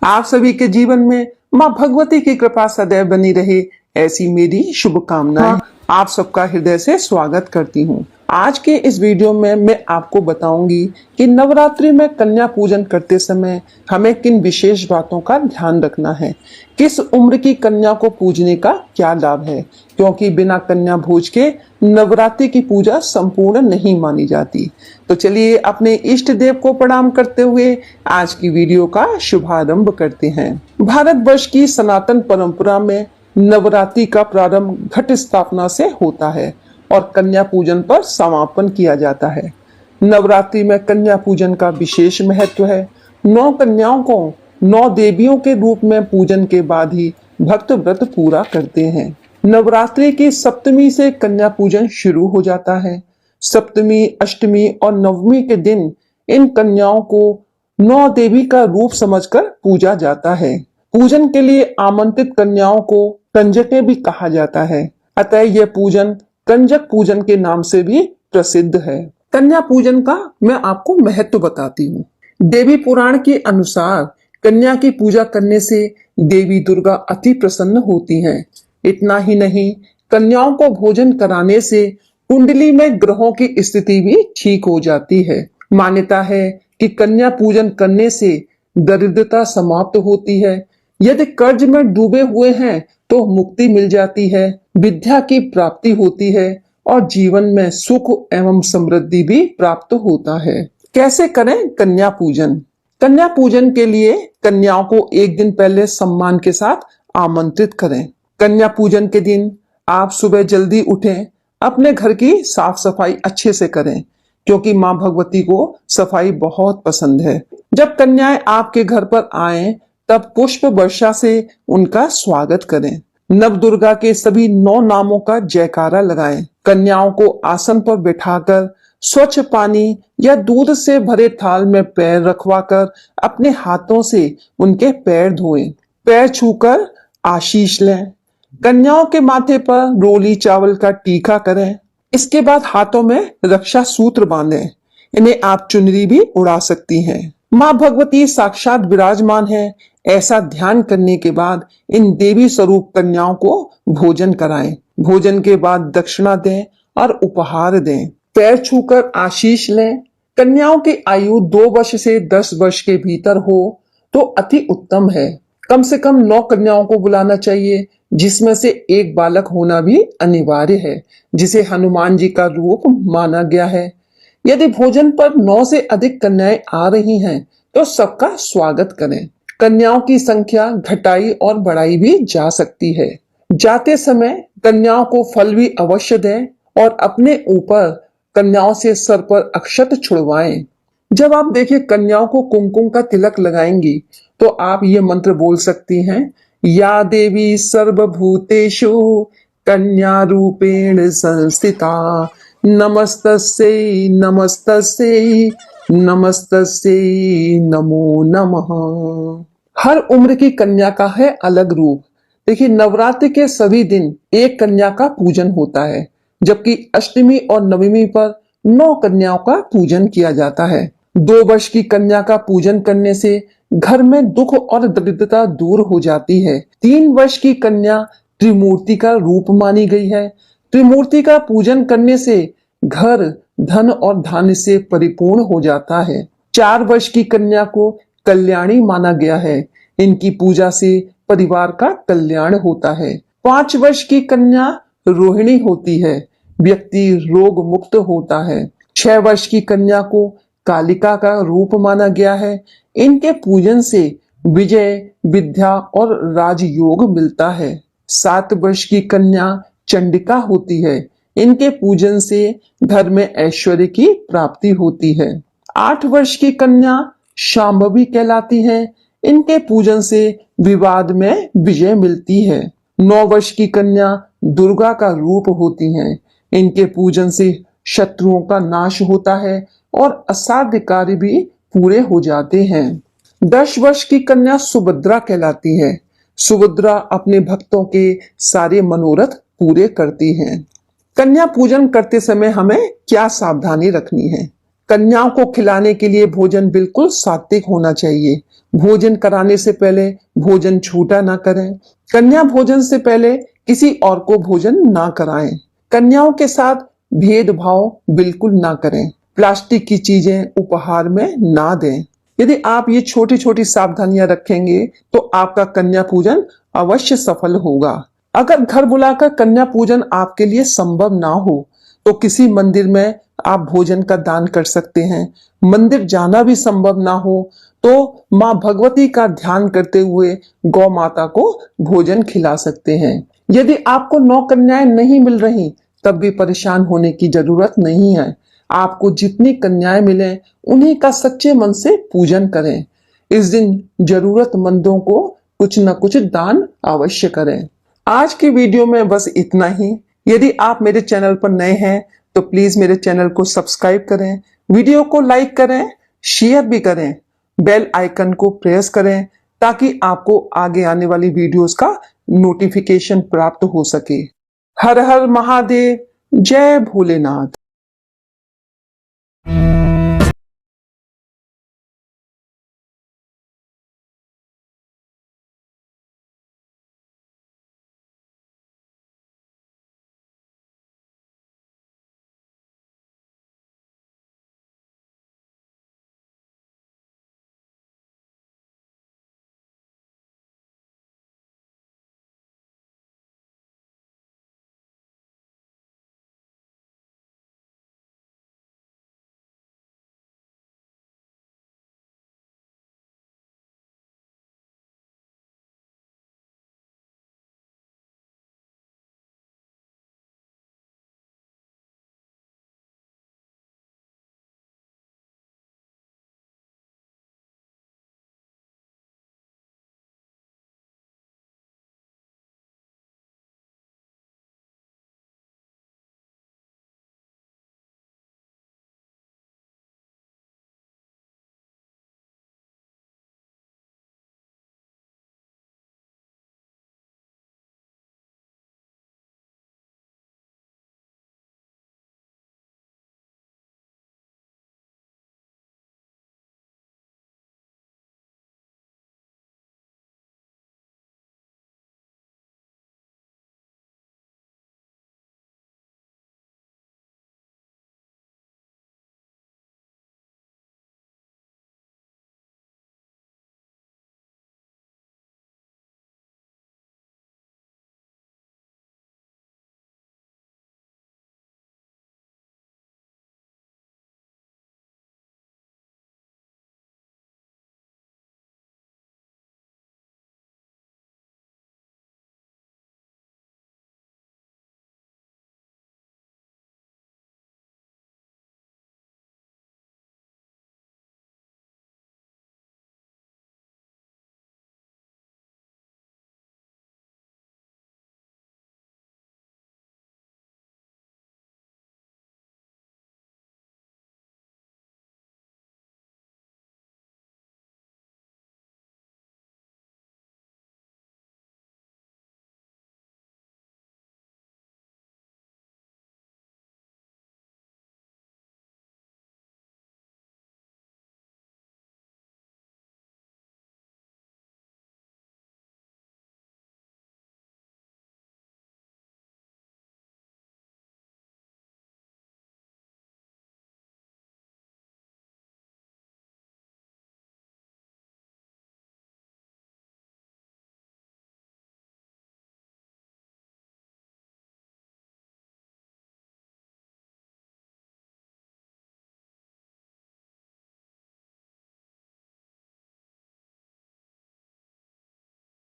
आप सभी के जीवन में माँ भगवती की कृपा सदैव बनी रहे, ऐसी मेरी शुभकामनाएं आप सबका हृदय से स्वागत करती हूँ। आज के इस वीडियो में मैं आपको बताऊंगी कि नवरात्रि में कन्या पूजन करते समय हमें किन विशेष बातों का ध्यान रखना है, किस उम्र की कन्या को पूजने का क्या लाभ है, क्योंकि बिना कन्या भोज के नवरात्रि की पूजा संपूर्ण नहीं मानी जाती। तो चलिए अपने इष्ट देव को प्रणाम करते हुए आज की वीडियो का शुभारंभ करते हैं। भारतवर्ष की सनातन परंपरा में नवरात्रि का प्रारंभ घट स्थापना से होता है और कन्या पूजन पर समापन किया जाता है। नवरात्रि में कन्या पूजन का विशेष महत्व है। 9 कन्याओं को 9 देवियों के रूप में पूजन के बाद ही भक्त व्रत पूरा करते हैं। नवरात्रि की सप्तमी से कन्या पूजन शुरू हो जाता है। सप्तमी, अष्टमी और नवमी के दिन इन कन्याओं को 9 देवी का रूप समझकर पूजा जाता है। पूजन के लिए आमंत्रित कन्याओं को कंजकें भी कहा जाता है, अतः यह पूजन कंजक पूजन के नाम से भी प्रसिद्ध है। कन्या पूजन का मैं आपको महत्व बताती हूँ। देवी पुराण के अनुसार कन्या की पूजा करने से देवी दुर्गा अति प्रसन्न होती हैं। इतना ही नहीं, कन्याओं को भोजन कराने से कुंडली में ग्रहों की स्थिति भी ठीक हो जाती है। मान्यता है कि कन्या पूजन करने से दरिद्रता समाप्त होती है। यदि कर्ज में डूबे हुए हैं तो मुक्ति मिल जाती है, विद्या की प्राप्ति होती है और जीवन में सुख एवं समृद्धि भी प्राप्त होता है। कैसे करें कन्या पूजन? कन्या पूजन के लिए कन्याओं को एक दिन पहले सम्मान के साथ आमंत्रित करें। कन्या पूजन के दिन आप सुबह जल्दी उठें, अपने घर की साफ सफाई अच्छे से करें, क्योंकि माँ भगवती को सफाई बहुत पसंद है। जब कन्याएं आपके घर पर आएं, तब पुष्प वर्षा से उनका स्वागत करें। नव दुर्गा के सभी 9 नामों का जयकारा लगाएं। कन्याओं को आसन पर बिठाकर स्वच्छ पानी या दूध से भरे थाल में पैर रखवाकर अपने हाथों से उनके पैर धोएं। पैर छूकर आशीष लें। कन्याओं के माथे पर रोली चावल का टीका करें। इसके बाद हाथों में रक्षा सूत्र बांधें। इन्हें आप चुनरी भी उड़ा सकती हैं। माँ भगवती साक्षात विराजमान है, ऐसा ध्यान करने के बाद इन देवी स्वरूप कन्याओं को भोजन कराएं। भोजन के बाद दक्षिणा दें और उपहार दें। पैर छूकर आशीष लें। कन्याओं की आयु 2 वर्ष से 10 वर्ष के भीतर हो तो अति उत्तम है। कम से कम 9 कन्याओं को बुलाना चाहिए, जिसमें से एक बालक होना भी अनिवार्य है, जिसे हनुमान जी का रूप माना गया है। यदि भोजन पर 9 से अधिक कन्याएं आ रही हैं तो सबका स्वागत करें। कन्याओं की संख्या घटाई और बढ़ाई भी जा सकती है। जाते समय कन्याओं को फल भी अवश्य दें और अपने ऊपर कन्याओं से सर पर अक्षत छुड़वाएं। जब आप देखिए कन्याओं को कुमकुम का तिलक लगाएंगी तो आप ये मंत्र बोल सकती हैं, या देवी सर्वभूतेषु कन्या रूपेण संस्थिता नमस्तस्यै नमस्तस्यै नमस्तस्यै नमो नमः। हर उम्र की कन्या का है अलग रूप। देखिए, नवरात्रि के सभी दिन एक कन्या का पूजन होता है, जबकि अष्टमी और नवमी पर 9 कन्याओं का पूजन किया जाता है। 2 वर्ष की कन्या का पूजन करने से घर में दुख और दरिद्रता दूर हो जाती है। 3 वर्ष की कन्या त्रिमूर्ति का रूप मानी गई है। त्रिमूर्ति का पूजन करने से घर धन और धान्य से परिपूर्ण हो जाता है। 4 वर्ष की कन्या को कल्याणी माना गया है। इनकी पूजा से परिवार का कल्याण होता है। 5 वर्ष की कन्या रोहिणी होती है। व्यक्ति रोग मुक्त होता है। 6 वर्ष की कन्या को कालिका का रूप माना गया है। इनके पूजन से विजय, विद्या और राजयोग मिलता है। 7 वर्ष की कन्या चंडिका होती है। इनके पूजन से घर में ऐश्वर्य की प्राप्ति होती है। 8 वर्ष की कन्या शांभवी कहलाती है। इनके पूजन से विवाद में विजय मिलती है। 9 वर्ष की कन्या दुर्गा का रूप होती हैं। इनके पूजन से शत्रुओं का नाश होता है और असाध्य कार्य भी पूरे हो जाते हैं। 10 वर्ष की कन्या सुभद्रा कहलाती है। सुभद्रा अपने भक्तों के सारे मनोरथ पूरे करती हैं। कन्या पूजन करते समय हमें क्या सावधानी रखनी है? कन्याओं को खिलाने के लिए भोजन बिल्कुल सात्विक होना चाहिए। भोजन कराने से पहले भोजन छूटा ना करें। कन्या भोजन से पहले किसी और को भोजन ना कराएं। कन्याओं के साथ भेदभाव बिल्कुल ना करें। प्लास्टिक की चीजें उपहार में ना दें। यदि आप ये छोटी छोटी सावधानियां रखेंगे तो आपका कन्या पूजन अवश्य सफल होगा। अगर घर बुलाकर कन्या पूजन आपके लिए संभव ना हो तो किसी मंदिर में आप भोजन का दान कर सकते हैं। मंदिर जाना भी संभव ना हो तो माँ भगवती का ध्यान करते हुए गौ माता को भोजन खिला सकते हैं। यदि आपको 9 कन्याएं नहीं मिल रही तब भी परेशान होने की जरूरत नहीं है। आपको जितनी कन्याएं मिले उन्हीं का सच्चे मन से पूजन करें। इस दिन जरूरतमंदों को कुछ न कुछ दान अवश्य करें। आज की वीडियो में बस इतना ही। यदि आप मेरे चैनल पर नए हैं तो प्लीज मेरे चैनल को सब्सक्राइब करें, वीडियो को लाइक करें, शेयर भी करें, बेल आइकन को प्रेस करें ताकि आपको आगे आने वाली वीडियोस का नोटिफिकेशन प्राप्त हो सके। हर हर महादेव, जय भोलेनाथ।